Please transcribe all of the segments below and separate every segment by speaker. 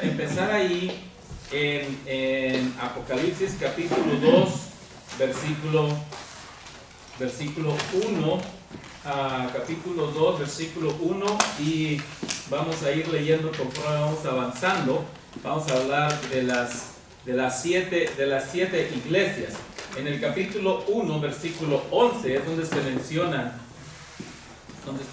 Speaker 1: empezar ahí en Apocalipsis capítulo 2, versículo 1, capítulo 2, versículo 1, y vamos a ir leyendo conforme vamos avanzando. Vamos a hablar de las siete iglesias. En el capítulo 1, versículo 11, es donde se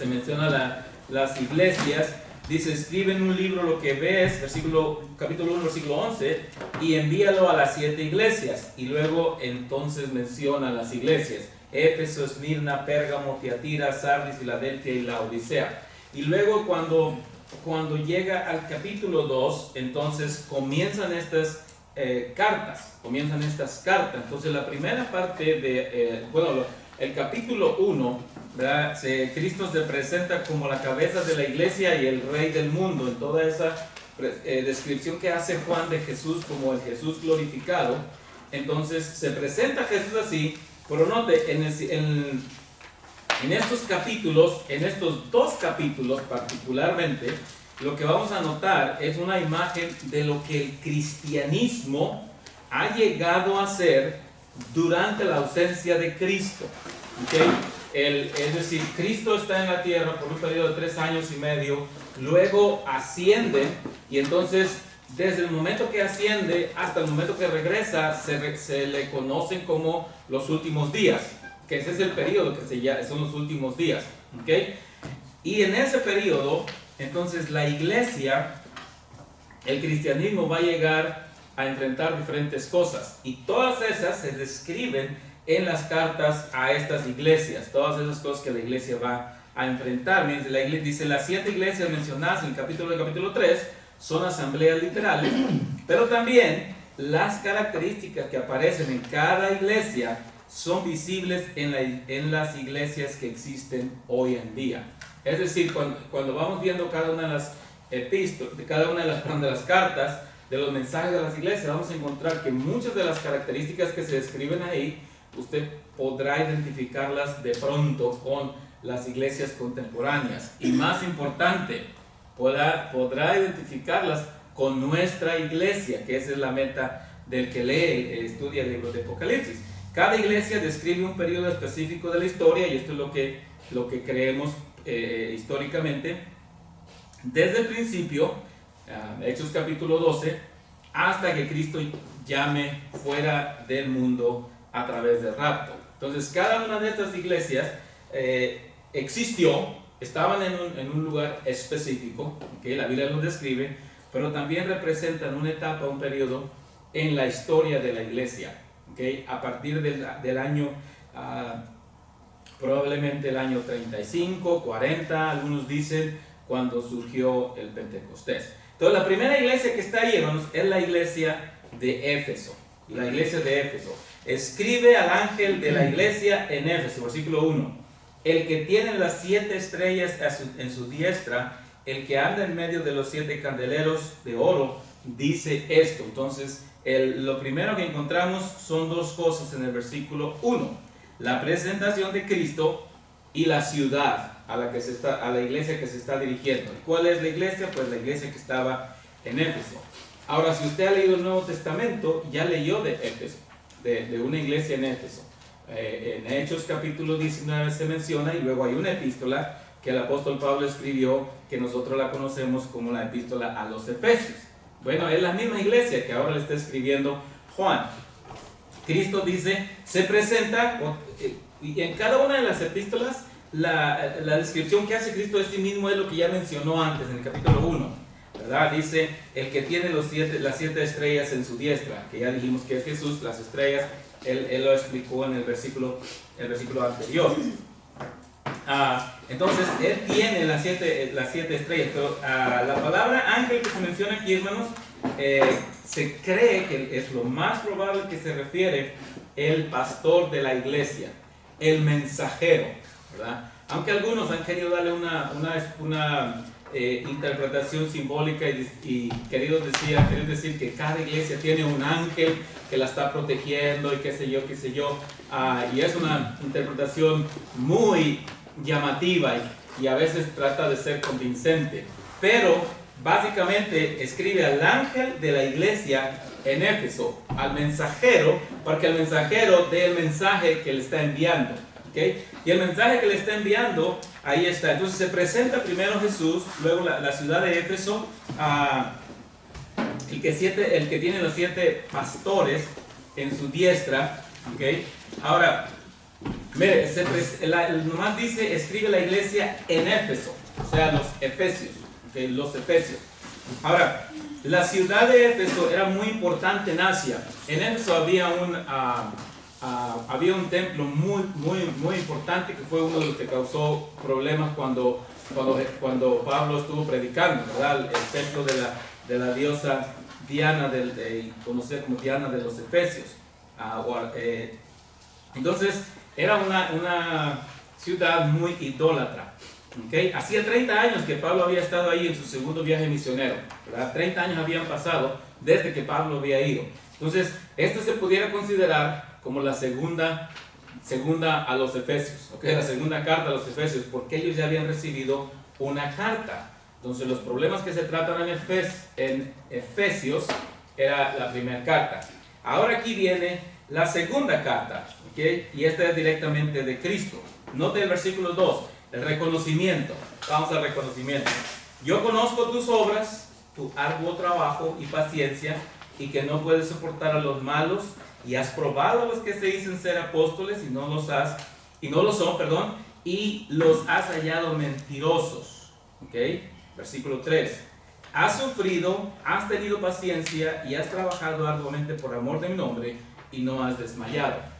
Speaker 1: menciona las iglesias. Dice: escribe en un libro lo que ves, capítulo 1, versículo 11, y envíalo a las 7 iglesias. Y luego entonces menciona las iglesias: Éfeso, Esmirna, Pérgamo, Tiatira, Sardis, Filadelfia y Laodicea. Y luego cuando llega al capítulo 2, entonces comienzan estas cartas. Entonces la primera parte el capítulo 1, ¿verdad? Cristo se presenta como la cabeza de la iglesia y el rey del mundo, en toda esa descripción que hace Juan de Jesús como el Jesús glorificado. Entonces se presenta Jesús así, pero note, en estos capítulos, en estos 2 capítulos particularmente, lo que vamos a notar es una imagen de lo que el cristianismo ha llegado a ser durante la ausencia de Cristo. ¿Okay? Es decir, Cristo está en la tierra por un periodo de 3 años y medio, luego asciende, y entonces desde el momento que asciende hasta el momento que regresa se le conocen como los últimos días, que ese es el periodo que son los últimos días. ¿Okay? Y en ese periodo, entonces la iglesia, el cristianismo va a llegar a enfrentar diferentes cosas, y todas esas se describen en las cartas a estas iglesias, todas esas cosas que la iglesia va a enfrentar. Dice: las 7 iglesias mencionadas en el capítulo 3 son asambleas literales, pero también las características que aparecen en cada iglesia son visibles en las iglesias que existen hoy en día. Es decir, cuando vamos viendo cada una de las de las cartas, de los mensajes de las iglesias, vamos a encontrar que muchas de las características que se describen ahí, usted podrá identificarlas de pronto con las iglesias contemporáneas. Y más importante, podrá identificarlas con nuestra iglesia, que esa es la meta del que estudia el libro de Apocalipsis. Cada iglesia describe un periodo específico de la historia, y esto es lo que creemos históricamente, desde el principio, Hechos capítulo 12, hasta que Cristo llame fuera del mundo a través del rapto. Entonces cada una de estas iglesias existió, estaban en un lugar específico, que la Biblia los describe, pero también representan una etapa, un periodo en la historia de la iglesia. ¿Okay? A partir del año, probablemente el año 35, 40, algunos dicen, cuando surgió el Pentecostés. Entonces la primera iglesia que está ahí, hermanos, es la iglesia de Éfeso. La iglesia de Éfeso. Escribe al ángel de la iglesia en Éfeso, versículo 1: el que tiene las 7 estrellas en su diestra, el que anda en medio de los 7 candeleros de oro, dice esto. Entonces lo primero que encontramos son 2 cosas en el versículo 1: la presentación de Cristo y la ciudad a la iglesia que se está dirigiendo. ¿Cuál es la iglesia? Pues la iglesia que estaba en Éfeso. Ahora, si usted ha leído el Nuevo Testamento, ya leyó de Éfeso, de una iglesia en Éfeso. En Hechos capítulo 19 se menciona, y luego hay una epístola que el apóstol Pablo escribió, que nosotros la conocemos como la epístola a los Efesios. Bueno, es la misma iglesia que ahora le está escribiendo Juan. Cristo dice, se presenta, y en cada una de las epístolas la descripción que hace Cristo de sí mismo es lo que ya mencionó antes en el capítulo 1, ¿verdad? Dice: el que tiene las 7 estrellas en su diestra, que ya dijimos que es Jesús. Las estrellas, él lo explicó en el versículo anterior. Entonces, él tiene las siete estrellas, pero la palabra ángel que se menciona aquí, hermanos, se cree que es lo más probable que se refiere el pastor de la iglesia, el mensajero, ¿verdad? Aunque algunos han querido darle una interpretación simbólica y querido decir que cada iglesia tiene un ángel que la está protegiendo y qué sé yo, y es una interpretación muy llamativa y a veces trata de ser convincente, pero básicamente escribe al ángel de la iglesia en Éfeso, al mensajero, para que el mensajero dé el mensaje que le está enviando. ¿Okay? Y el mensaje que le está enviando, ahí está. Entonces se presenta primero Jesús, luego la ciudad de Éfeso, el que tiene los 7 pastores en su diestra. ¿Okay? Ahora, mire, nomás dice, escribe la iglesia en Éfeso, o sea, los efesios. ¿Okay? Los efesios. Ahora, la ciudad de Éfeso era muy importante en Asia. En Éfeso había un templo muy importante, que fue uno de los que causó problemas cuando Pablo estuvo predicando, ¿verdad? El templo de la diosa Diana, conocida como Diana de los Efesios. Entonces, era una ciudad muy idólatra. ¿Okay? Hacía 30 años que Pablo había estado ahí en su segundo viaje misionero, ¿verdad? 30 años habían pasado desde que Pablo había ido. Entonces, esto se pudiera considerar como la segunda a los Efesios, ¿okay? La segunda carta a los Efesios, porque ellos ya habían recibido una carta. Entonces, los problemas que se tratan en Efesios era la primera carta. Ahora aquí viene la segunda carta, ¿okay? Y esta es directamente de Cristo. Note el versículo 2. El reconocimiento. Vamos al reconocimiento. Yo conozco tus obras, tu arduo trabajo y paciencia, y que no puedes soportar a los malos, y has probado a los que se dicen ser apóstoles y no lo son, y los has hallado mentirosos. ¿Okay? Versículo 3. Has sufrido, has tenido paciencia y has trabajado arduamente por amor de mi nombre y no has desmayado.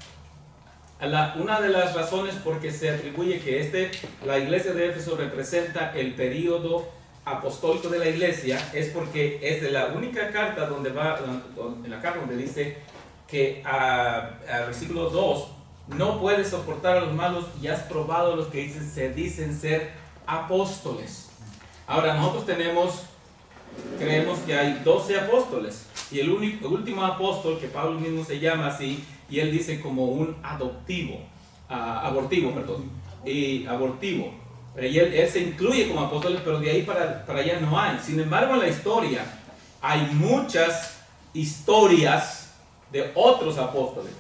Speaker 1: Una de las razones por que se atribuye que la iglesia de Éfeso representa el período apostólico de la iglesia es porque es de la única carta en la carta donde dice que al versículo 2, no puedes soportar a los malos y has probado a los que se dicen ser apóstoles. Ahora nosotros creemos que hay 12 apóstoles y el último apóstol, que Pablo mismo se llama así, y él dice como un abortivo. Y él se incluye como apóstol, pero de ahí para allá no hay. Sin embargo, en la historia hay muchas historias de otros apóstoles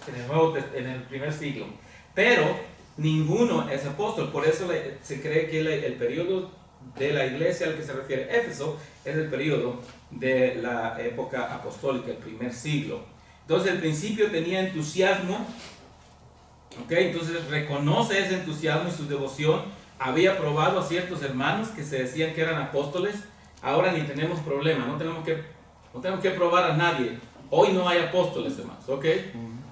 Speaker 1: en el primer siglo, pero ninguno es apóstol. Por eso se cree que el periodo de la iglesia al que se refiere Éfeso es el periodo de la época apostólica, el primer siglo. Entonces, al principio tenía entusiasmo, ¿okay? Entonces reconoce ese entusiasmo y su devoción. Había probado a ciertos hermanos que se decían que eran apóstoles. Ahora ni tenemos problema, no tenemos que probar a nadie. Hoy no hay apóstoles, hermanos, ¿ok?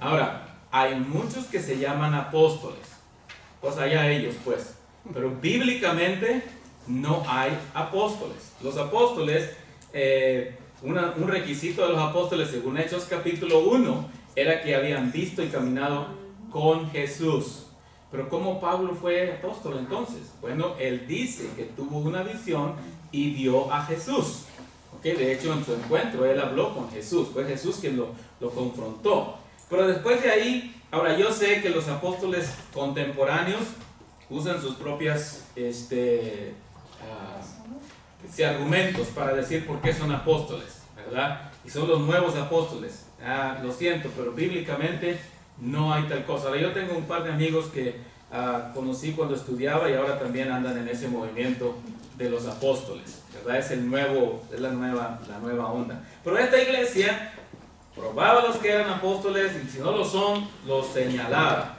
Speaker 1: Ahora, hay muchos que se llaman apóstoles, pues allá ellos, pues. Pero bíblicamente no hay apóstoles. Los apóstoles, un requisito de los apóstoles según Hechos capítulo 1 era que habían visto y caminado con Jesús. Pero ¿cómo Pablo fue apóstol entonces? Bueno, él dice que tuvo una visión y vio a Jesús. ¿Okay? De hecho, en su encuentro él habló con Jesús. Fue Jesús quien lo confrontó. Pero después de ahí, ahora yo sé que los apóstoles contemporáneos usan sus propias argumentos para decir por qué son apóstoles, ¿verdad? Y son los nuevos apóstoles. Lo siento, pero bíblicamente no hay tal cosa. Ahora, yo tengo un par de amigos que conocí cuando estudiaba y ahora también andan en ese movimiento de los apóstoles, ¿verdad? Es la nueva onda. Pero esta iglesia probaba a los que eran apóstoles y si no lo son, los señalaba.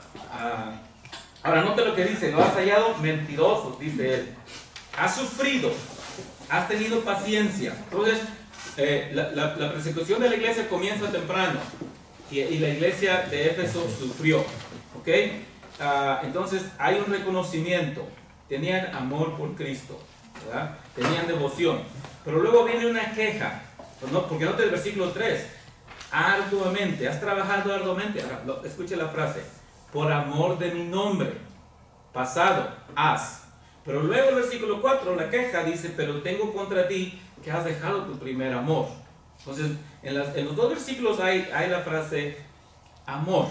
Speaker 1: Ahora, note lo que dice: lo has hallado mentirosos, dice él. Has sufrido, has tenido paciencia. Entonces, la persecución de la iglesia comienza temprano y la iglesia de Éfeso sufrió. ¿Ok? Entonces, hay un reconocimiento. Tenían amor por Cristo, ¿verdad? Tenían devoción. Pero luego viene una queja, ¿no? Porque note el versículo 3. Arduamente, has trabajado arduamente. Escuche la frase: por amor de mi nombre. Pasado, has. Pero luego el versículo 4, la queja dice: pero tengo contra ti que has dejado tu primer amor. Entonces, en los dos versículos hay la frase amor.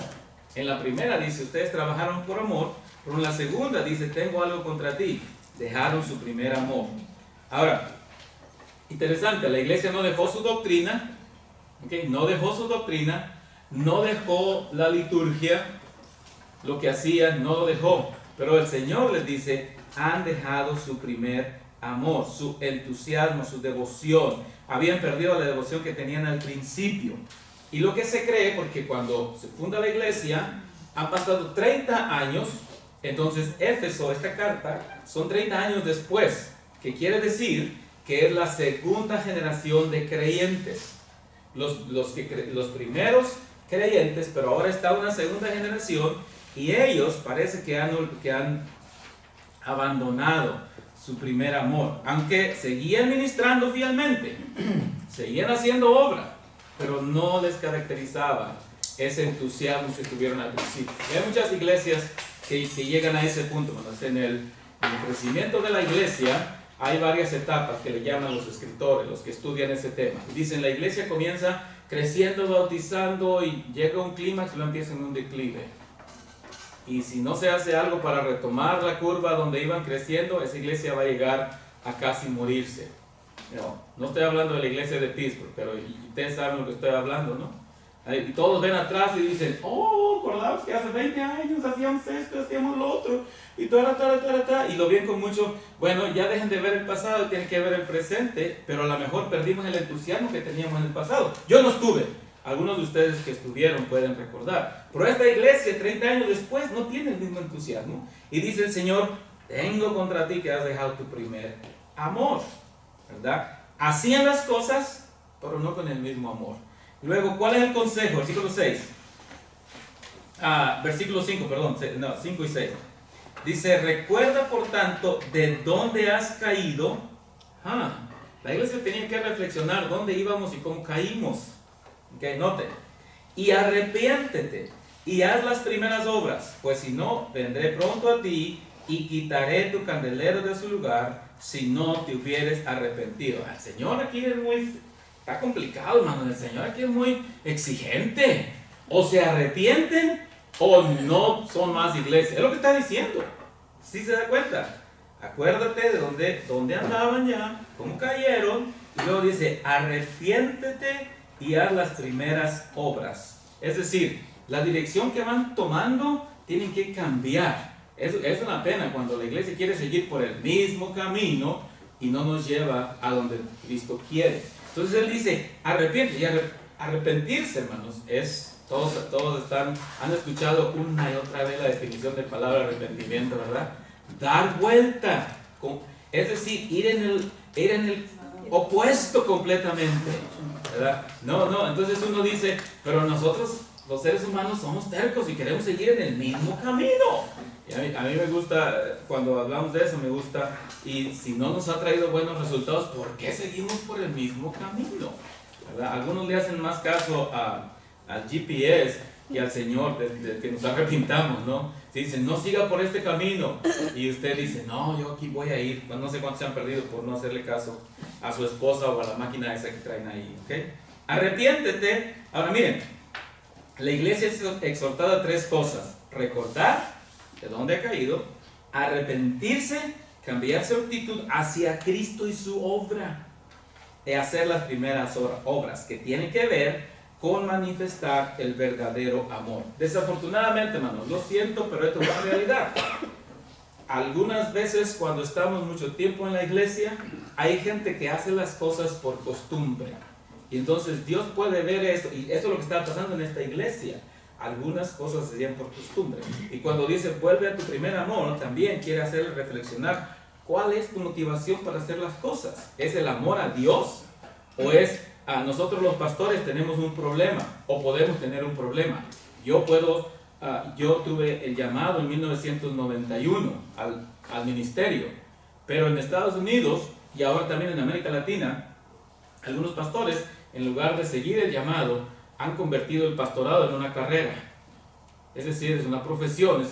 Speaker 1: En la primera dice: ustedes trabajaron por amor. Pero en la segunda dice: tengo algo contra ti. Dejaron su primer amor. Ahora, Interesante, la iglesia no dejó su doctrina, ¿okay? No dejó su doctrina, no dejó la liturgia, lo que hacían no lo dejó, pero el Señor les dice, han dejado su primer amor, su entusiasmo, su devoción, habían perdido la devoción que tenían al principio. Y lo que se cree, porque cuando se funda la iglesia, han pasado 30 años, entonces Éfeso, esta carta, son 30 años después, que quiere decir que es la segunda generación de creyentes. Los primeros creyentes, pero ahora está una segunda generación, y ellos parece que han abandonado su primer amor, aunque seguían ministrando fielmente, seguían haciendo obra, pero no les caracterizaba ese entusiasmo que tuvieron al principio. Y hay muchas iglesias que llegan a ese punto. En el crecimiento de la iglesia hay varias etapas que le llaman los escritores, los que estudian ese tema. Dicen, la iglesia comienza creciendo, bautizando, y llega un clímax y lo empieza en un declive. Y si no se hace algo para retomar la curva donde iban creciendo, esa iglesia va a llegar a casi morirse. No estoy hablando de la iglesia de Pittsburgh, pero ustedes saben lo que estoy hablando, ¿no? Y todos ven atrás y dicen, oh, acordamos que hace 20 años hacíamos esto, hacíamos lo otro, y y lo ven con mucho, bueno, ya dejen de ver el pasado, tienen que ver el presente, pero a lo mejor perdimos el entusiasmo que teníamos en el pasado. Yo no estuve, algunos de ustedes que estuvieron pueden recordar, pero esta iglesia 30 años después no tiene el mismo entusiasmo, y dice el Señor, tengo contra ti que has dejado tu primer amor, ¿verdad? Hacían las cosas, pero no con el mismo amor. Luego, ¿cuál es el consejo? Versículo 6. Versículo 5, perdón. 5 y 6. Dice, recuerda por tanto de dónde has caído. La iglesia tenía que reflexionar dónde íbamos y cómo caímos. Okay, noten. Y arrepiéntete y haz las primeras obras, pues si no, vendré pronto a ti y quitaré tu candelero de su lugar si no te hubieres arrepentido. El Señor aquí es está complicado, hermano. El Señor aquí es muy exigente. O se arrepienten o no son más iglesias. Es lo que está diciendo. ¿Sí se da cuenta? Acuérdate de dónde andaban ya, cómo cayeron. Y luego dice, arrepiéntete y haz las primeras obras. Es decir, la dirección que van tomando tienen que cambiar. Es una pena cuando la iglesia quiere seguir por el mismo camino y no nos lleva a donde Cristo quiere. Entonces él dice, arrepiente. Y arrepentirse, hermanos, todos han escuchado una y otra vez la definición de palabra arrepentimiento, ¿verdad? Dar vuelta, es decir, ir en el opuesto completamente, ¿verdad? No, entonces uno dice, pero nosotros los seres humanos somos tercos y queremos seguir en el mismo camino. Y a mí me gusta, cuando hablamos de eso, me gusta, y si no nos ha traído buenos resultados, ¿por qué seguimos por el mismo camino? ¿Verdad? Algunos le hacen más caso al GPS y al Señor de que nos arrepintamos, ¿no? Si dicen, no siga por este camino, y usted dice, no, yo aquí voy a ir, no sé cuántos se han perdido por no hacerle caso a su esposa o a la máquina esa que traen ahí, ¿ok? Arrepiéntete. Ahora miren, la iglesia es exhortada a 3 cosas: recordar de dónde ha caído, arrepentirse, cambiar su actitud hacia Cristo y su obra, y hacer las primeras obras que tienen que ver con manifestar el verdadero amor. Desafortunadamente, hermanos, lo siento, pero esto es una realidad. Algunas veces cuando estamos mucho tiempo en la iglesia, hay gente que hace las cosas por costumbre. Y entonces Dios puede ver esto, y eso es lo que está pasando en esta iglesia. Algunas cosas se hacían por costumbre. Y cuando dice, vuelve a tu primer amor, también quiere hacerle reflexionar, ¿cuál es tu motivación para hacer las cosas? ¿Es el amor a Dios? ¿O es nosotros los pastores tenemos un problema? ¿O podemos tener un problema? Yo tuve el llamado en 1991 al ministerio, pero en Estados Unidos y ahora también en América Latina, algunos pastores, en lugar de seguir el llamado, han convertido el pastorado en una carrera. Es decir, es una profesión.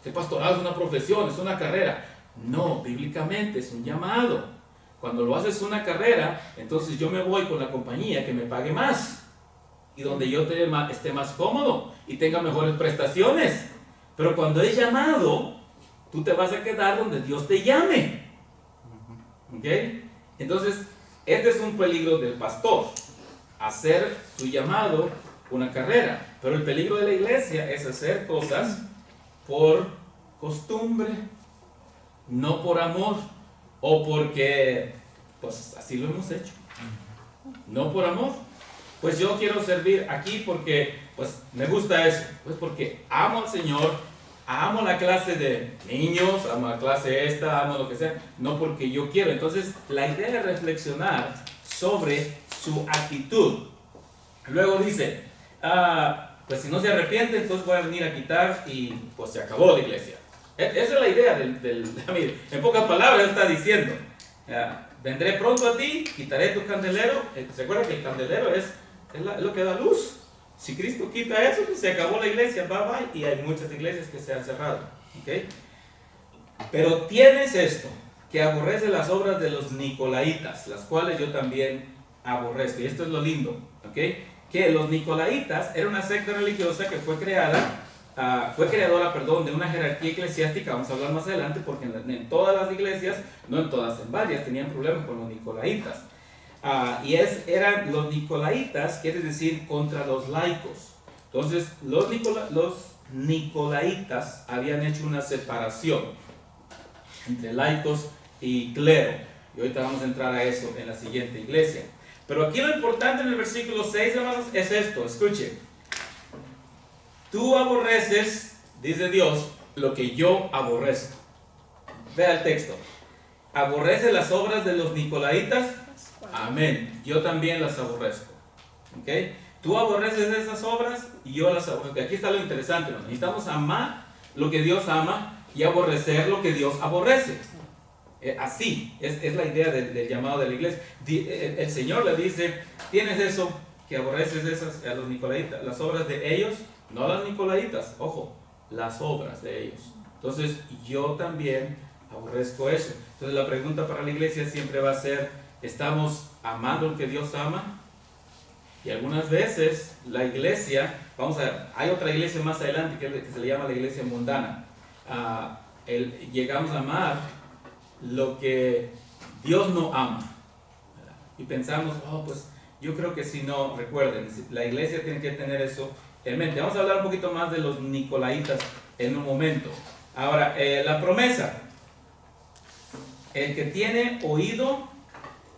Speaker 1: El pastorado es una profesión, es una carrera. No, bíblicamente es un llamado. Cuando lo haces una carrera, entonces yo me voy con la compañía que me pague más y donde yo esté más cómodo y tenga mejores prestaciones. Pero cuando es llamado, tú te vas a quedar donde Dios te llame. ¿Ok? Entonces, Este es un peligro del pastor, hacer su llamado una carrera. Pero el peligro de la iglesia es hacer cosas por costumbre, no por amor, o porque, pues así lo hemos hecho. No por amor. Pues yo quiero servir aquí porque, pues me gusta eso. Pues porque amo al Señor, amo la clase de niños, amo la clase esta, amo lo que sea. No porque yo quiero. Entonces, la idea es reflexionar sobre su actitud. Luego dice, pues si no se arrepiente, entonces voy a venir a quitar y pues se acabó la iglesia. Esa es la idea en pocas palabras está diciendo, vendré pronto a ti, quitaré tu candelero. ¿Se acuerdan que el candelero es lo que da luz? Si Cristo quita eso, pues se acabó la iglesia, bye bye, y hay muchas iglesias que se han cerrado. ¿Okay? Pero tienes esto, que aborrece las obras de los nicolaitas, las cuales yo también aborrezco. Y esto es lo lindo, ¿okay? Que los nicolaitas era una secta religiosa que fue creadora de una jerarquía eclesiástica. Vamos a hablar más adelante, porque en todas las iglesias, no en todas, en varias, tenían problemas con los nicolaitas. Eran los nicolaitas, quiere decir contra los laicos. Entonces, los nicolaitas habían hecho una separación entre laicos y clero. Y ahorita vamos a entrar a eso en la siguiente iglesia. Pero aquí lo importante en el versículo 6, hermanos, es esto. Escuchen. Tú aborreces, dice Dios, lo que yo aborrezco. Vea el texto. ¿Aborrece las obras de los nicolaitas? Amén. Yo también las aborrezco. ¿Okay? Tú aborreces esas obras y yo las aborrezco. Aquí está lo interesante, ¿no? Necesitamos amar lo que Dios ama y aborrecer lo que Dios aborrece. Así es la idea del llamado de la iglesia. El Señor le dice, tienes eso, que aborreces esas a los nicolaitas, las obras de ellos, no las nicolaitas, ojo, las obras de ellos. Entonces yo también aborrezco eso. Entonces la pregunta para la iglesia siempre va a ser, ¿estamos amando lo que Dios ama? Y algunas veces la iglesia, vamos a ver, hay otra iglesia más adelante que se le llama la iglesia mundana. Llegamos a amar lo que Dios no ama. Y pensamos, pues yo creo que si no, recuerden, la iglesia tiene que tener eso en mente. Vamos a hablar un poquito más de los nicolaitas en un momento. Ahora, la promesa. El que tiene oído,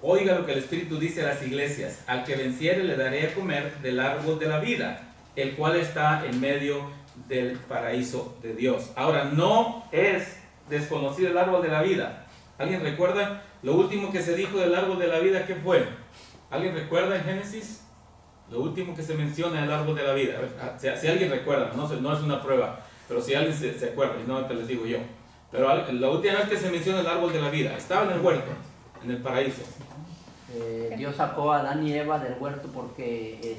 Speaker 1: oiga lo que el Espíritu dice a las iglesias. Al que venciere le daré a comer del árbol de la vida, el cual está en medio del paraíso de Dios. Ahora, no es desconocido el árbol de la vida. ¿Alguien recuerda lo último que se dijo del árbol de la vida? ¿Qué fue? ¿Alguien recuerda en Génesis? Lo último que se menciona del árbol de la vida. Si alguien recuerda, no es una prueba, pero si alguien se acuerda, y no te les digo yo. Pero la última vez que se menciona el árbol de la vida, estaba en el huerto, en el paraíso.
Speaker 2: Dios sacó a Adán y Eva del huerto porque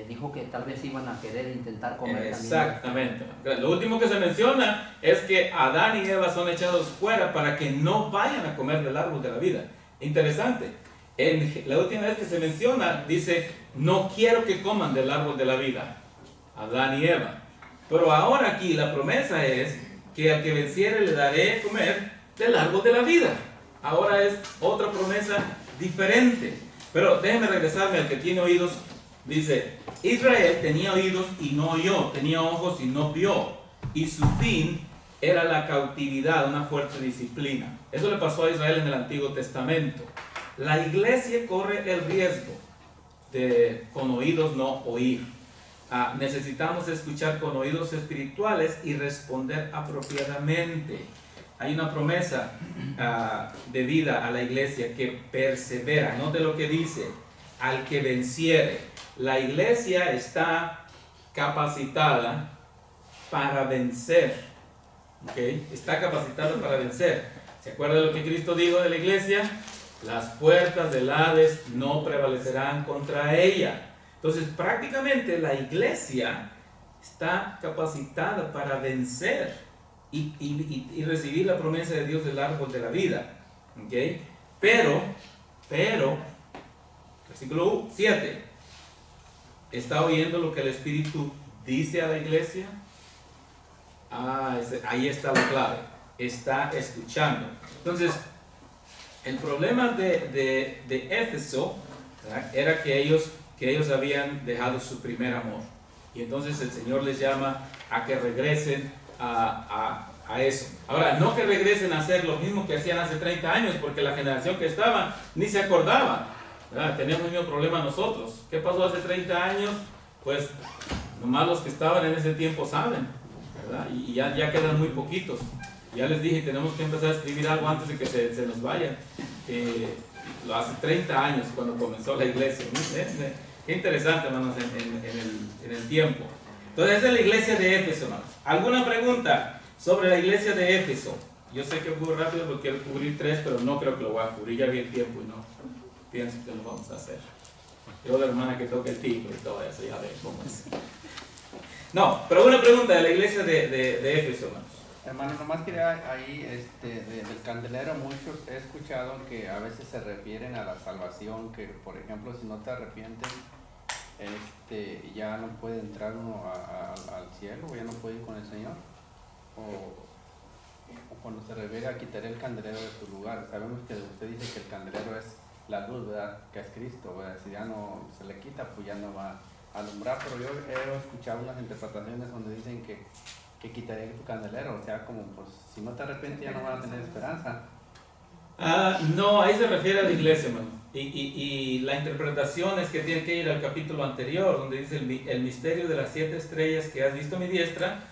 Speaker 2: dijo que tal vez iban a querer intentar comer.
Speaker 1: Exactamente. Lo último que se menciona es que Adán y Eva son echados fuera para que no vayan a comer del árbol de la vida. Interesante. La última vez que se menciona, dice, no quiero que coman del árbol de la vida, Adán y Eva. Pero ahora aquí la promesa es que al que venciere le daré a comer del árbol de la vida. Ahora es otra promesa diferente. Pero déjenme regresarme al que tiene oídos. Dice, Israel tenía oídos y no oyó, tenía ojos y no vio, y su fin era la cautividad, una fuerte disciplina. Eso le pasó a Israel en el Antiguo Testamento. La iglesia corre el riesgo de con oídos no oír. Necesitamos escuchar con oídos espirituales y responder apropiadamente. Hay una promesa de vida a la iglesia que persevera. Note lo que dice, al que venciere. La iglesia está capacitada para vencer. ¿Okay? Está capacitada para vencer. ¿Se acuerda de lo que Cristo dijo de la iglesia? Las puertas del Hades no prevalecerán contra ella. Entonces, prácticamente la iglesia está capacitada para vencer y recibir la promesa de Dios del árbol de la vida. ¿Okay? Pero, versículo 7, ¿está oyendo lo que el Espíritu dice a la iglesia? Ahí está la clave. Está escuchando. Entonces, El problema de Éfeso, ¿verdad?, era que ellos habían dejado su primer amor. Y entonces el Señor les llama a que regresen a eso. Ahora, no que regresen a hacer lo mismo que hacían hace 30 años, porque la generación que estaba ni se acordaba, ¿verdad? Teníamos el mismo problema nosotros. ¿Qué pasó hace 30 años? Pues nomás los que estaban en ese tiempo saben, ¿verdad? Y ya quedan muy poquitos. Ya les dije, tenemos que empezar a escribir algo antes de que se nos vayan. Hace 30 años, cuando comenzó la iglesia. Qué interesante, hermanos, en el tiempo. Entonces, esa es la iglesia de Éfeso, hermanos. ¿Alguna pregunta sobre la iglesia de Éfeso? Yo sé que voy rápido porque quiero cubrir 3, pero no creo que lo voy a cubrir. Ya vi el tiempo y no pienso que lo vamos a hacer. Yo, la hermana que toca el timbre y todo eso, ya ven cómo es. No, pero una pregunta de la iglesia de Éfeso, hermanos.
Speaker 3: Hermano, nomás quería ahí, del candelero, muchos he escuchado que a veces se refieren a la salvación, que por ejemplo, si no te arrepientes, ya no puede entrar uno al cielo, o ya no puede ir con el Señor, o cuando se refiere a quitar el candelero de su lugar. Sabemos que usted dice que el candelero es la luz, ¿verdad?, que es Cristo, ¿verdad? Si ya no se le quita, pues ya no va a alumbrar, pero yo he escuchado unas interpretaciones donde dicen que quitaría tu candelero, o sea, como pues si no te arrepientes ya no van a tener esperanza.
Speaker 1: No, ahí se refiere a la iglesia, hermano. Y la interpretación es que tiene que ir al capítulo anterior, donde dice el misterio de las 7 estrellas que has visto a mi diestra,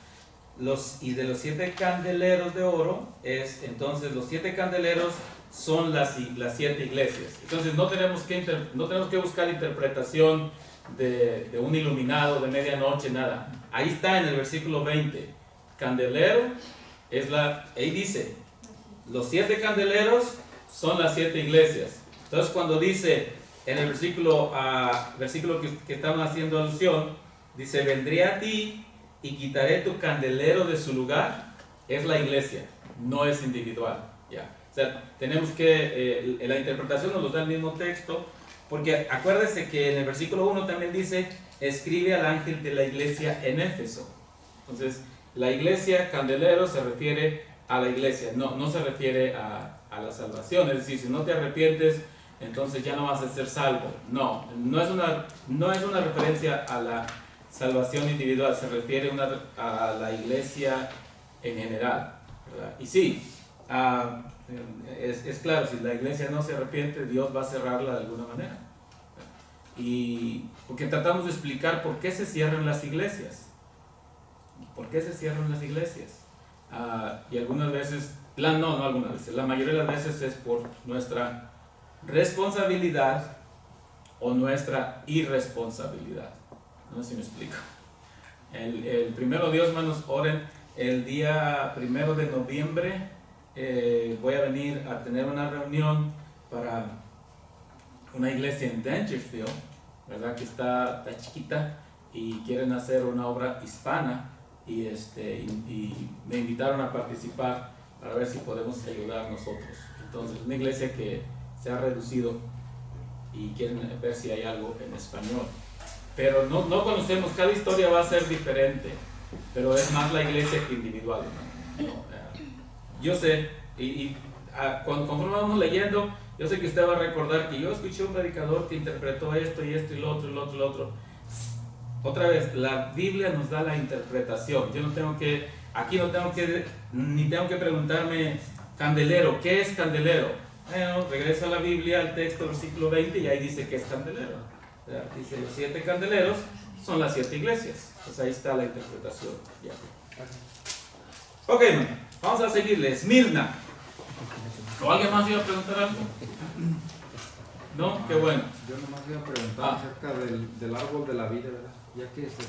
Speaker 1: y de los 7 candeleros de oro, entonces los 7 candeleros son las 7 iglesias. Entonces no tenemos que buscar interpretación de un iluminado de medianoche, nada. Ahí está en el versículo 20. Candelero ahí dice, los 7 candeleros son las 7 iglesias. Entonces cuando dice en el versículo que estamos haciendo alusión, dice, vendré a ti y quitaré tu candelero de su lugar, es la iglesia, no es individual. ¿Ya? O sea, tenemos que, la interpretación nos lo da el mismo texto, porque acuérdese que en el versículo 1 también dice, escribe al ángel de la iglesia en Éfeso. Entonces, la iglesia, candelero, se refiere a la iglesia, no se refiere a la salvación. Es decir, si no te arrepientes, entonces ya no vas a ser salvo. No es una referencia a la salvación individual, se refiere a la iglesia en general, ¿verdad? Y sí, es claro, si la iglesia no se arrepiente, Dios va a cerrarla de alguna manera. Y porque tratamos de explicar por qué se cierran las iglesias. ¿Por qué se cierran las iglesias? Y algunas veces, no algunas veces, la mayoría de las veces es por nuestra responsabilidad o nuestra irresponsabilidad. No sé si me explico. El primero Dios, hermanos, oren. El día 1 de noviembre voy a venir a tener una reunión para una iglesia en Dangerfield, ¿verdad? Que está chiquita y quieren hacer una obra hispana. Y me invitaron a participar para ver si podemos ayudar nosotros. Entonces, una iglesia que se ha reducido y quieren ver si hay algo en español. Pero no conocemos, cada historia va a ser diferente, pero es más la iglesia que individual, ¿no? Yo sé, conforme vamos leyendo, yo sé que usted va a recordar que yo escuché un predicador que interpretó esto y esto y lo otro y lo otro y lo otro. Otra vez, la Biblia nos da la interpretación. Yo ni tengo que preguntarme, candelero, ¿qué es candelero? Bueno, regresa a la Biblia, al texto, versículo 20, y ahí dice que es candelero. Dice, los 7 candeleros son las 7 iglesias. Pues ahí está la interpretación. Ya. Ok, vamos a seguirle. Esmirna. ¿O alguien más iba a preguntar algo? ¿No? Qué bueno.
Speaker 4: Yo nomás iba a preguntar acerca del árbol de la vida, ¿verdad? Ya que se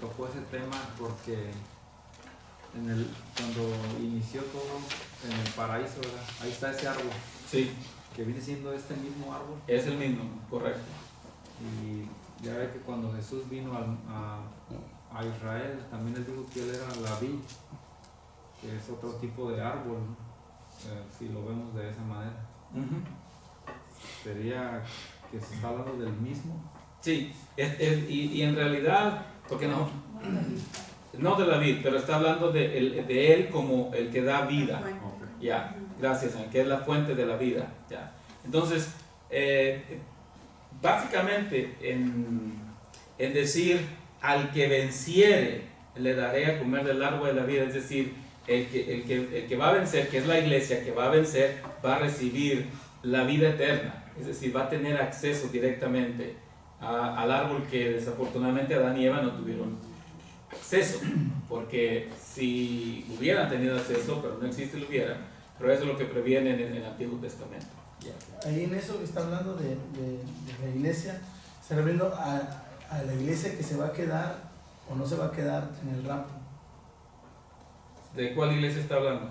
Speaker 4: tocó ese tema, porque cuando inició todo en el paraíso, ¿verdad? Ahí está ese árbol.
Speaker 1: Sí.
Speaker 4: Que viene siendo este mismo árbol.
Speaker 1: Es el mismo, correcto.
Speaker 4: Y ya ve que cuando Jesús vino a Israel, también les dijo que él era la vid, que es otro tipo de árbol, ¿no? Si lo vemos de esa manera. Sería que se está hablando del mismo.
Speaker 1: Sí, y en realidad, porque no de la vid, pero está hablando de él como el que da vida. Ya, gracias, que es la fuente de la vida. Ya. Entonces, básicamente, en decir, al que venciere, le daré a comer del árbol de la vida, es decir, el que va a vencer, que es la iglesia, que va a vencer, va a recibir la vida eterna, es decir, va a tener acceso directamente al árbol que desafortunadamente Adán y Eva no tuvieron acceso, porque si hubieran tenido acceso, pero no existe lo hubieran, pero eso es lo que previene en el Antiguo Testamento.
Speaker 5: Ahí en eso que está hablando de la iglesia, se refiriendo a la iglesia que se va a quedar o no se va a quedar en el rapto.
Speaker 1: ¿De cuál iglesia está hablando?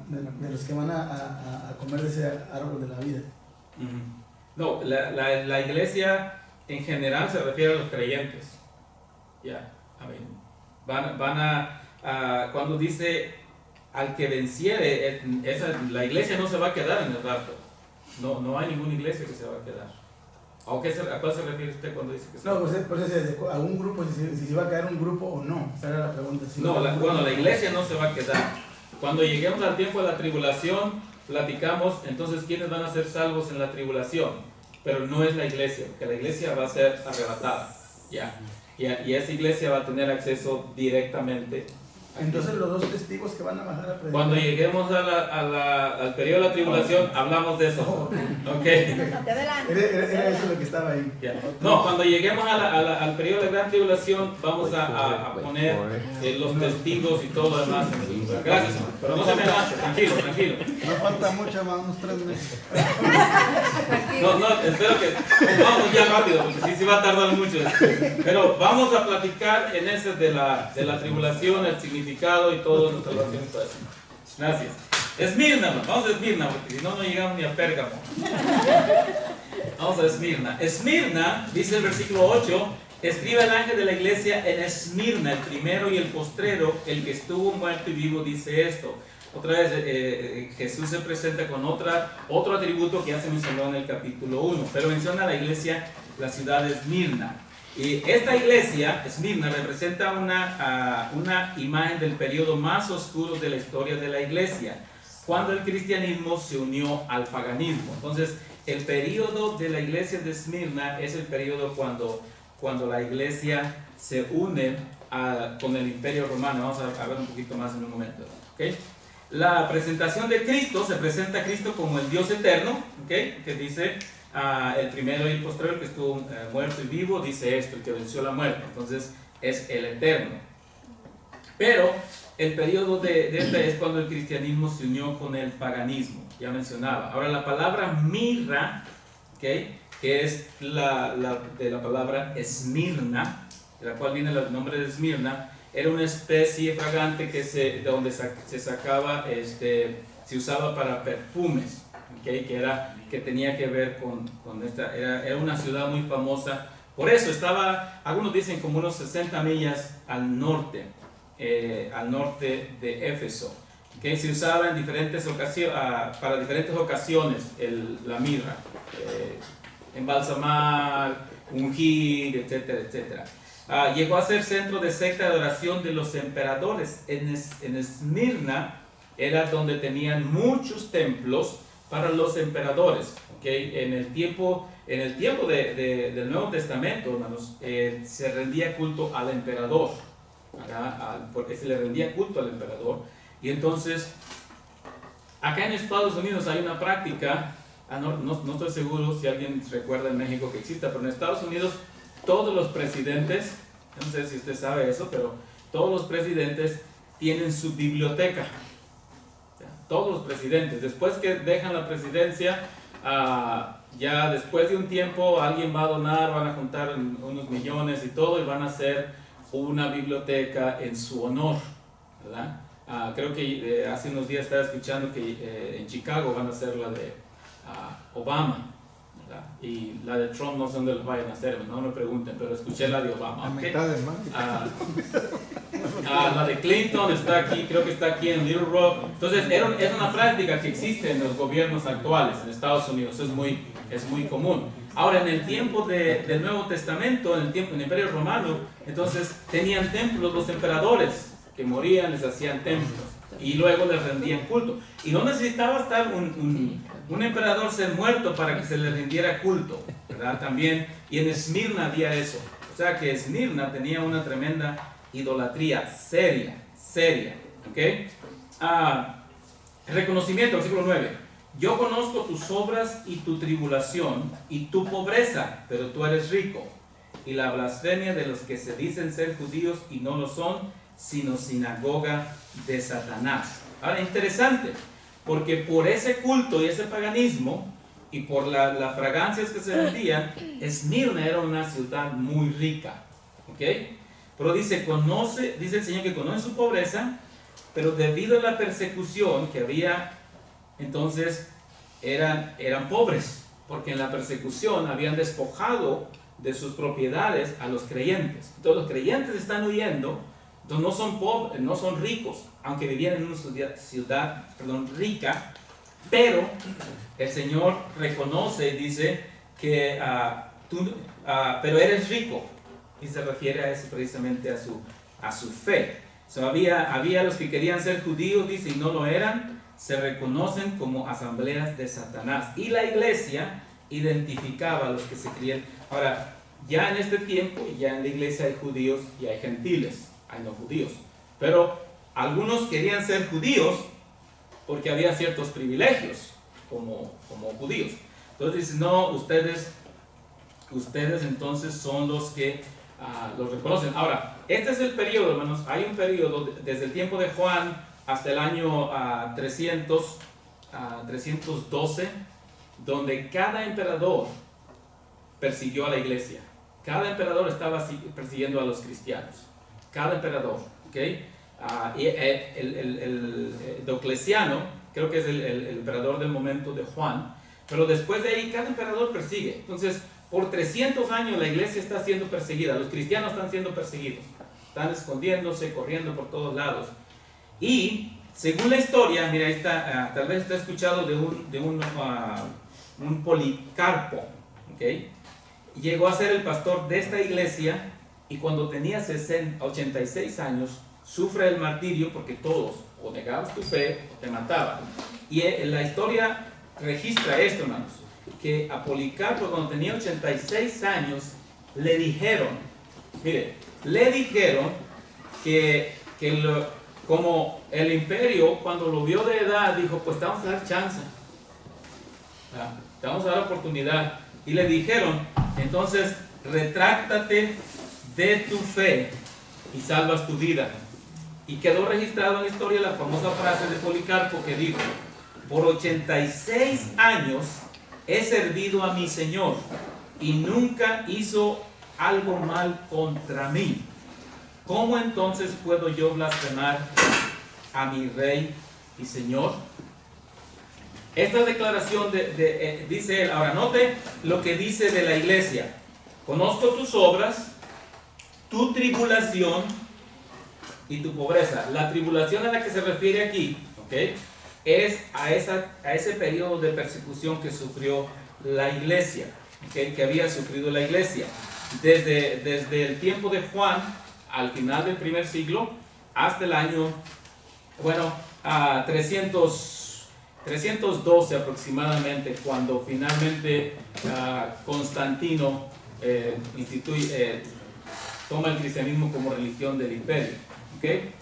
Speaker 5: De los que van a comer de ese árbol de la vida.
Speaker 1: No, la iglesia en general se refiere a los creyentes. Ya, cuando dice al que venciere, la iglesia no se va a quedar en el rapto. No hay ninguna iglesia que se va a quedar. ¿A cuál se refiere usted cuando dice que se va a quedar?
Speaker 5: No, pues a un grupo, si se va a quedar un grupo o no. Esa era la pregunta.
Speaker 1: La iglesia no se va a quedar. Cuando lleguemos al tiempo de la tribulación, platicamos entonces quiénes van a ser salvos en la tribulación. Pero no es la iglesia, porque la iglesia va a ser arrebatada. Ya. Y esa iglesia va a tener acceso directamente.
Speaker 5: Entonces los dos testigos que van a bajar a predicar.
Speaker 1: Cuando lleguemos al periodo de la tribulación, hablamos de eso.
Speaker 5: Era eso lo que estaba ahí.
Speaker 1: No, cuando lleguemos al periodo de gran tribulación, vamos a poner los testigos y todo lo demás en su lugar. Gracias, pero no se me lance, tranquilo.
Speaker 6: No falta mucho, vamos 3 meses.
Speaker 1: No, espero que vamos ya rápido, porque sí va a tardar mucho. Pero vamos a platicar en ese de la tribulación, el significado y todo nuestra relación y todo eso. Gracias. Esmirna, vamos a Esmirna, porque si no, no llegamos ni a Pérgamo. Vamos a Esmirna. Esmirna, dice el versículo 8, escribe el ángel de la iglesia en Esmirna, el primero y el postrero, el que estuvo muerto y vivo, dice esto. Otra vez Jesús se presenta con otro atributo que ya se mencionó en el capítulo 1, pero menciona a la iglesia, la ciudad de Esmirna. Y esta iglesia, Esmirna, representa una imagen del periodo más oscuro de la historia de la iglesia, cuando el cristianismo se unió al paganismo. Entonces, el periodo de la iglesia de Esmirna es el periodo cuando la iglesia se une con el imperio romano. Vamos a ver un poquito más en un momento. ¿Okay? La presentación de Cristo, se presenta a Cristo como el Dios eterno, ¿okay? Que dice... el primero y el postrero, el que estuvo muerto y vivo, dice esto, el que venció la muerte. Entonces es el eterno. Pero el periodo de este es cuando el cristianismo se unió con el paganismo, ya mencionaba. Ahora la palabra mirra, ¿okay? Que es de la palabra Esmirna, de la cual viene el nombre de Esmirna, era una especie fragante de donde se sacaba, se usaba para perfumes. Okay, que tenía que ver con esta, era una ciudad muy famosa, por eso estaba, algunos dicen como unos 60 millas al norte de Éfeso, que se usaba en para diferentes ocasiones la mirra, embalsamar, ungir, etcétera, etcétera. Llegó a ser centro de secta de adoración de los emperadores. En Esmirna era donde tenían muchos templos para los emperadores. ¿Okay? En el tiempo del Nuevo Testamento, hermanos, se rendía culto al emperador, porque se le rendía culto al emperador. Y entonces, acá en Estados Unidos hay una práctica, no estoy seguro si alguien recuerda en México que exista, pero en Estados Unidos todos los presidentes, no sé si usted sabe eso, pero todos los presidentes tienen su biblioteca. Todos los presidentes, después que dejan la presidencia, ya después de un tiempo alguien va a donar, van a juntar unos millones y todo, y van a hacer una biblioteca en su honor, ¿verdad? Creo que hace unos días estaba escuchando que en Chicago van a hacer la de Obama, ¿verdad? Y la de Trump no sé dónde lo vayan a hacer, no me pregunten, pero escuché la de Obama. ¿Okay? La de Clinton está aquí, creo que está aquí en Little Rock. Entonces es una práctica que existe en los gobiernos actuales en Estados Unidos, es muy común. Ahora, en el tiempo del Nuevo Testamento, en el Imperio Romano, entonces tenían templos los emperadores que morían, les hacían templos. y luego le rendían culto. Y no necesitaba estar un emperador ser muerto para que se le rindiera culto, ¿verdad? También, y en Esmirna había eso. O sea que Esmirna tenía una tremenda idolatría seria, ¿ok? Reconocimiento, versículo 9. Yo conozco tus obras y tu tribulación y tu pobreza, pero tú eres rico. Y la blasfemia de los que se dicen ser judíos y no lo son, sino sinagoga de Satanás. Ahora, interesante, porque por ese culto y ese paganismo, y por las fragancias que se vendían, Esmirna era una ciudad muy rica, ¿ok? Pero dice el Señor que conoce su pobreza, pero debido a la persecución que había, entonces eran pobres, porque en la persecución habían despojado de sus propiedades a los creyentes. Entonces los creyentes están huyendo, entonces no son pobres, no son ricos, aunque vivían en una ciudad rica, pero el Señor reconoce y dice que pero eres rico, y se refiere a eso precisamente, a su fe. So, había los que querían ser judíos, dice, y no lo eran, se reconocen como asambleas de Satanás. Y la iglesia identificaba a los que se creían. Ahora, ya en este tiempo, ya en la iglesia hay judíos y hay gentiles, hay no judíos. Pero algunos querían ser judíos porque había ciertos privilegios como judíos. Entonces dice, no, ustedes entonces son los que los reconocen. Ahora, este es el periodo, hermanos. Hay un periodo desde el tiempo de Juan hasta el año 312, donde cada emperador persiguió a la iglesia. Cada emperador estaba persiguiendo a los cristianos. Cada emperador, ¿ok? Y el Diocleciano, creo que es el emperador del momento de Juan, pero después de ahí cada emperador persigue. Entonces, por 300 años la iglesia está siendo perseguida, los cristianos están siendo perseguidos, están escondiéndose, corriendo por todos lados. Y según la historia, mira, tal vez está escuchado de un Policarpo, ¿ok? Llegó a ser el pastor de esta iglesia, y cuando tenía 86 años sufre el martirio, porque todos o negabas tu fe o te mataban. Y la historia registra esto, hermanos, que a Policarpo, cuando tenía 86 años, le dijeron que como el imperio, cuando lo vio de edad, dijo, pues te vamos a dar chance, te vamos a dar oportunidad. Y le dijeron, entonces, retráctate de tu fe y salvas tu vida. Y quedó registrado en la historia la famosa frase de Policarpo que dijo, por 86 años he servido a mi Señor y nunca hizo algo mal contra mí. ¿Cómo entonces puedo yo blasfemar a mi Rey y Señor? Esta declaración dice él. Ahora note lo que dice de la iglesia. Conozco tus obras, tu tribulación y tu pobreza. La tribulación a la que se refiere aquí, ¿okay?, es a ese periodo de persecución que sufrió la iglesia, ¿okay?, que había sufrido la iglesia. Desde el tiempo de Juan, al final del primer siglo, hasta el año, 312 aproximadamente, cuando finalmente Constantino toma el cristianismo como religión del imperio. ¿Okay?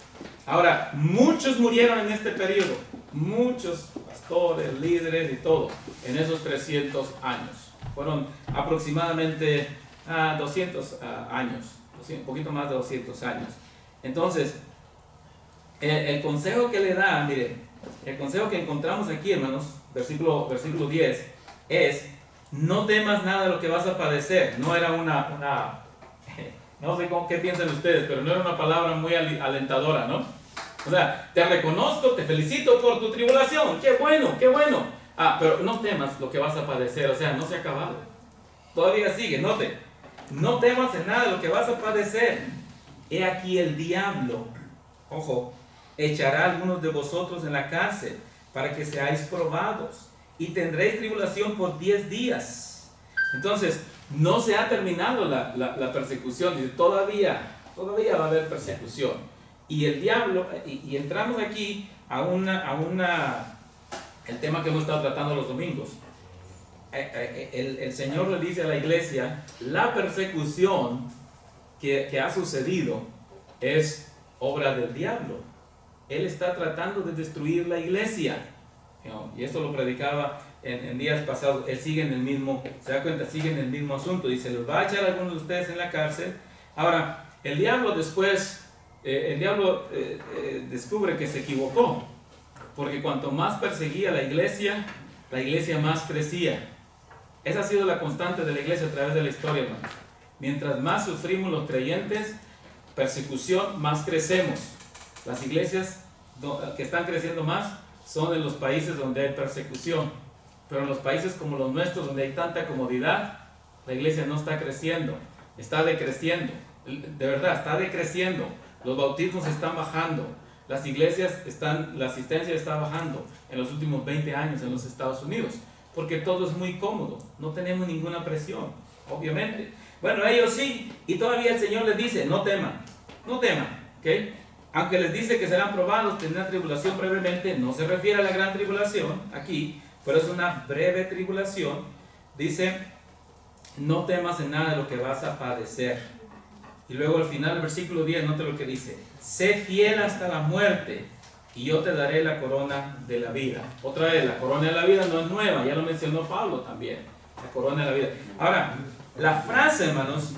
Speaker 1: Ahora, muchos murieron en este periodo, muchos pastores, líderes y todo, en esos 300 años. Fueron aproximadamente 200 años, un poquito más de 200 años. Entonces, el consejo que le da, mire, el consejo que encontramos aquí, hermanos, versículo 10, es: no temas nada de lo que vas a padecer. No era no sé qué piensan ustedes, pero no era una palabra muy alentadora, ¿no? O sea, te reconozco, te felicito por tu tribulación, qué bueno, qué bueno. Pero no temas lo que vas a padecer, o sea, no se ha acabado. Todavía sigue, note. No temas en nada de lo que vas a padecer. He aquí el diablo, ojo, echará a algunos de vosotros en la cárcel para que seáis probados, y tendréis tribulación por 10 días. Entonces, no se ha terminado la persecución. Dice, todavía va a haber persecución. Y el diablo, y entramos aquí el tema que hemos estado tratando los domingos. El Señor le dice a la iglesia, la persecución que ha sucedido es obra del diablo. Él está tratando de destruir la iglesia. Y esto lo predicaba en días pasados. Él sigue en el mismo, se da cuenta, sigue en el mismo asunto. Dice, los va a echar a algunos de ustedes en la cárcel. Ahora, el diablo después, descubre que se equivocó. Porque cuanto más perseguía la iglesia más crecía. Esa ha sido la constante de la iglesia a través de la historia, hermanos. Mientras más sufrimos los creyentes, persecución, más crecemos. Las iglesias que están creciendo más son en los países donde hay persecución. Pero en los países como los nuestros, donde hay tanta comodidad, la iglesia no está creciendo, está decreciendo. De verdad, está decreciendo. Los bautismos están bajando. Las iglesias la asistencia está bajando en los últimos 20 años en los Estados Unidos. Porque todo es muy cómodo, no tenemos ninguna presión, obviamente. Bueno, ellos sí, y todavía el Señor les dice, no teman, ¿ok? Aunque les dice que serán probados, tendrán tribulación brevemente, no se refiere a la gran tribulación aquí, pero es una breve tribulación. Dice, no temas en nada de lo que vas a padecer. Y luego al final del versículo 10, note lo que dice, sé fiel hasta la muerte, y yo te daré la corona de la vida. Otra vez, la corona de la vida no es nueva, ya lo mencionó Pablo también, la corona de la vida. Ahora, la frase, hermanos,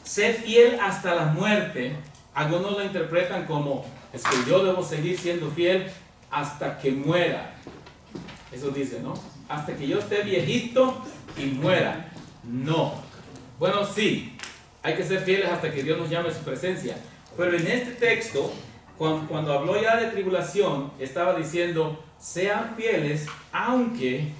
Speaker 1: sé fiel hasta la muerte, algunos lo interpretan como, es que yo debo seguir siendo fiel hasta que muera. Eso dice, ¿no? Hasta que yo esté viejito y muera. No. Bueno, sí, hay que ser fieles hasta que Dios nos llame a su presencia. Pero en este texto, cuando habló ya de tribulación, estaba diciendo, sean fieles aunque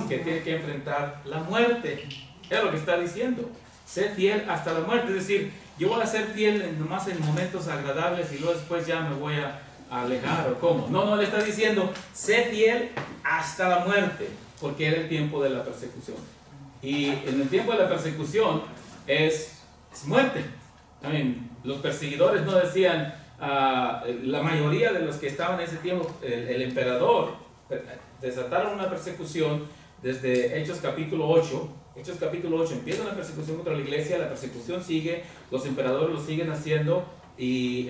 Speaker 1: tiene que enfrentar la muerte. Es lo que está diciendo. Sé fiel hasta la muerte. Es decir, yo voy a ser fiel nomás en momentos agradables y luego después ya me voy a alejar o cómo. No, le está diciendo, sé fiel hasta la muerte, porque era el tiempo de la persecución. Y en el tiempo de la persecución es muerte. Los perseguidores no decían, la mayoría de los que estaban en ese tiempo, el emperador, desataron una persecución desde Hechos capítulo 8. Hechos capítulo 8 empieza una persecución contra la iglesia, la persecución sigue, los emperadores lo siguen haciendo y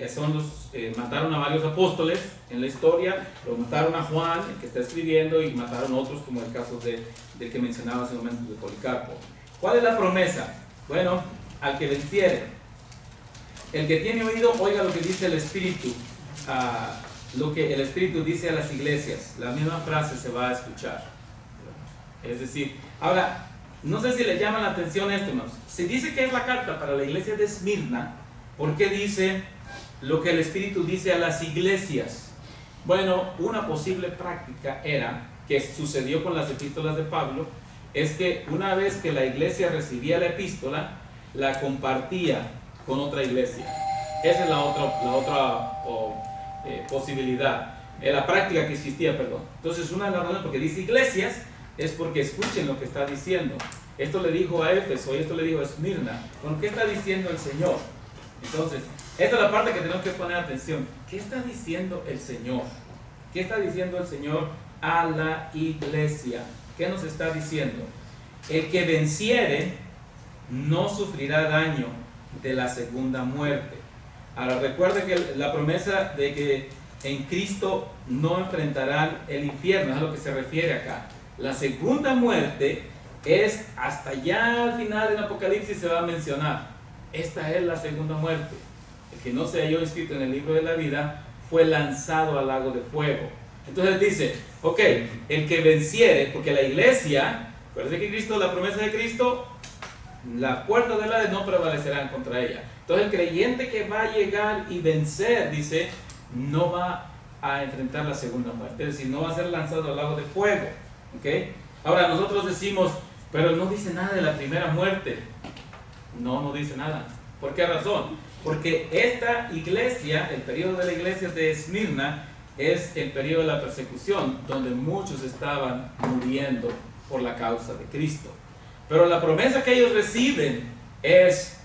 Speaker 1: mataron a varios apóstoles en la historia, lo mataron a Juan, el que está escribiendo, y mataron a otros, como el caso del que mencionaba hace un momento, de Policarpo. ¿Cuál es la promesa? Bueno, al que venciere. El que tiene oído, oiga lo que dice el Espíritu, lo que el Espíritu dice a las iglesias. La misma frase se va a escuchar. Es decir, ahora, no sé si le llama la atención esto, hermanos. Se dice que es la carta para la iglesia de Esmirna. ¿Por qué dice lo que el Espíritu dice a las iglesias? Bueno, una posible práctica era, que sucedió con las epístolas de Pablo, es que una vez que la iglesia recibía la epístola, la compartía con otra iglesia. Esa es la otra posibilidad, la práctica que existía, perdón. Entonces, una de las razones porque dice iglesias es porque escuchen lo que está diciendo. Esto le dijo a Éfeso y esto le dijo a Esmirna. ¿Con qué está diciendo el Señor? Entonces, esta es la parte que tenemos que poner atención. ¿Qué está diciendo el Señor? ¿Qué está diciendo el Señor a la iglesia? ¿Qué nos está diciendo? El que venciere no sufrirá daño de la segunda muerte. Ahora recuerde que la promesa de que en Cristo no enfrentarán el infierno es a lo que se refiere acá. La segunda muerte es hasta allá al final en Apocalipsis se va a mencionar. Esta es la segunda muerte. El que no se halló inscrito en el libro de la vida fue lanzado al lago de fuego. Entonces dice, ok, el que venciere, porque la iglesia, acuérdense que Cristo, la promesa de Cristo, la puerta de la no prevalecerán contra ella. Entonces el creyente que va a llegar y vencer, dice, no va a enfrentar la segunda muerte, es decir, no va a ser lanzado al lago de fuego. ¿Okay? Ahora nosotros decimos, pero no dice nada de la primera muerte. No dice nada. ¿Por qué razón? Porque esta iglesia, el periodo de la iglesia de Esmirna, es el periodo de la persecución, donde muchos estaban muriendo por la causa de Cristo. Pero la promesa que ellos reciben es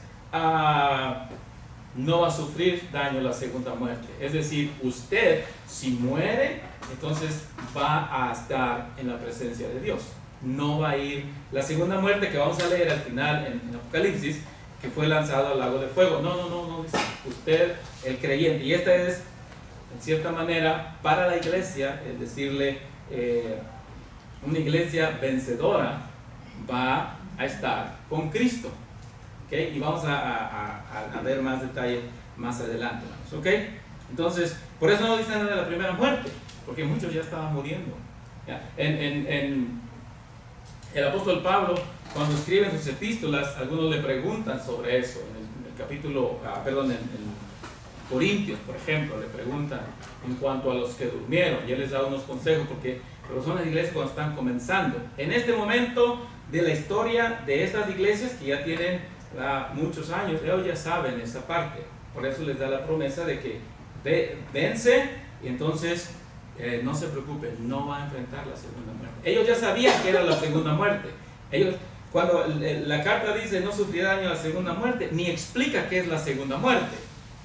Speaker 1: no va a sufrir daño la segunda muerte. Es decir, usted, si muere, entonces va a estar en la presencia de Dios. No va a ir. La segunda muerte que vamos a leer al final en Apocalipsis, que fue lanzado al lago de fuego. No, dice usted, el creyente. Y esta es, en cierta manera, para la iglesia, es decirle, una iglesia vencedora va a estar con Cristo. ¿Okay? Y vamos a ver más detalle más adelante. ¿Okay? Entonces, por eso no dice nada de la primera muerte, porque muchos ya estaban muriendo. ¿Ya? El apóstol Pablo, cuando escribe sus epístolas, algunos le preguntan sobre eso. En el capítulo, en Corintios, por ejemplo, le preguntan en cuanto a los que durmieron, y él les da unos consejos, porque son las iglesias cuando están comenzando. En este momento de la historia de estas iglesias que ya tienen muchos años, ellos ya saben esa parte. Por eso les da la promesa de que vence, y entonces no se preocupen, no va a enfrentar la segunda muerte. Ellos ya sabían que era la segunda muerte. Ellos, cuando la carta dice no sufrirá daño a la segunda muerte, ni explica qué es la segunda muerte,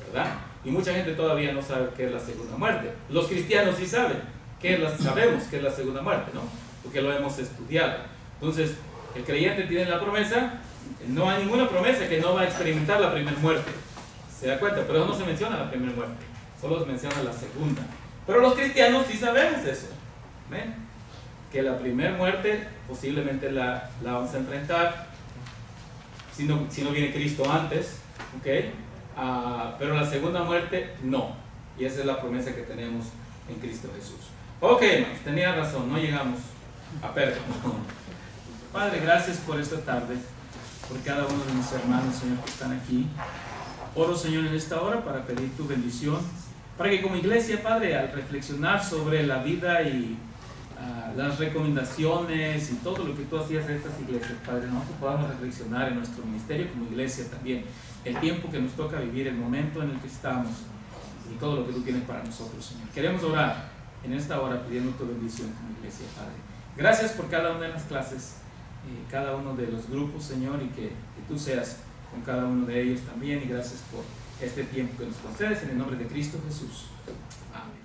Speaker 1: ¿verdad? Y mucha gente todavía no sabe qué es la segunda muerte. Los cristianos sí saben sabemos qué es la segunda muerte, ¿no? Porque lo hemos estudiado. Entonces, el creyente tiene la promesa. No hay ninguna promesa que no va a experimentar la primera muerte. ¿Se da cuenta? Pero no se menciona la primera muerte, solo se menciona la segunda. Pero los cristianos sí sabemos eso. ¿Ven? Que la primera muerte posiblemente la vamos a enfrentar si no viene Cristo antes. ¿Okay? Pero la segunda muerte no. Y esa es la promesa que tenemos en Cristo Jesús. Ok, hermanos, tenía razón, no llegamos a Pérgamo. Padre, gracias por esta tarde, por cada uno de mis hermanos, Señor, que están aquí. Oro, Señor, en esta hora para pedir tu bendición, para que como iglesia, Padre, al reflexionar sobre la vida y las recomendaciones y todo lo que tú hacías en estas iglesias, Padre, nosotros podamos reflexionar en nuestro ministerio como iglesia también, el tiempo que nos toca vivir, el momento en el que estamos y todo lo que tú tienes para nosotros, Señor. Queremos orar en esta hora pidiendo tu bendición como iglesia, Padre. Gracias por cada una de las clases, cada uno de los grupos, Señor, y que tú seas con cada uno de ellos también, y gracias por este tiempo que nos concedes en el nombre de Cristo Jesús. Amén.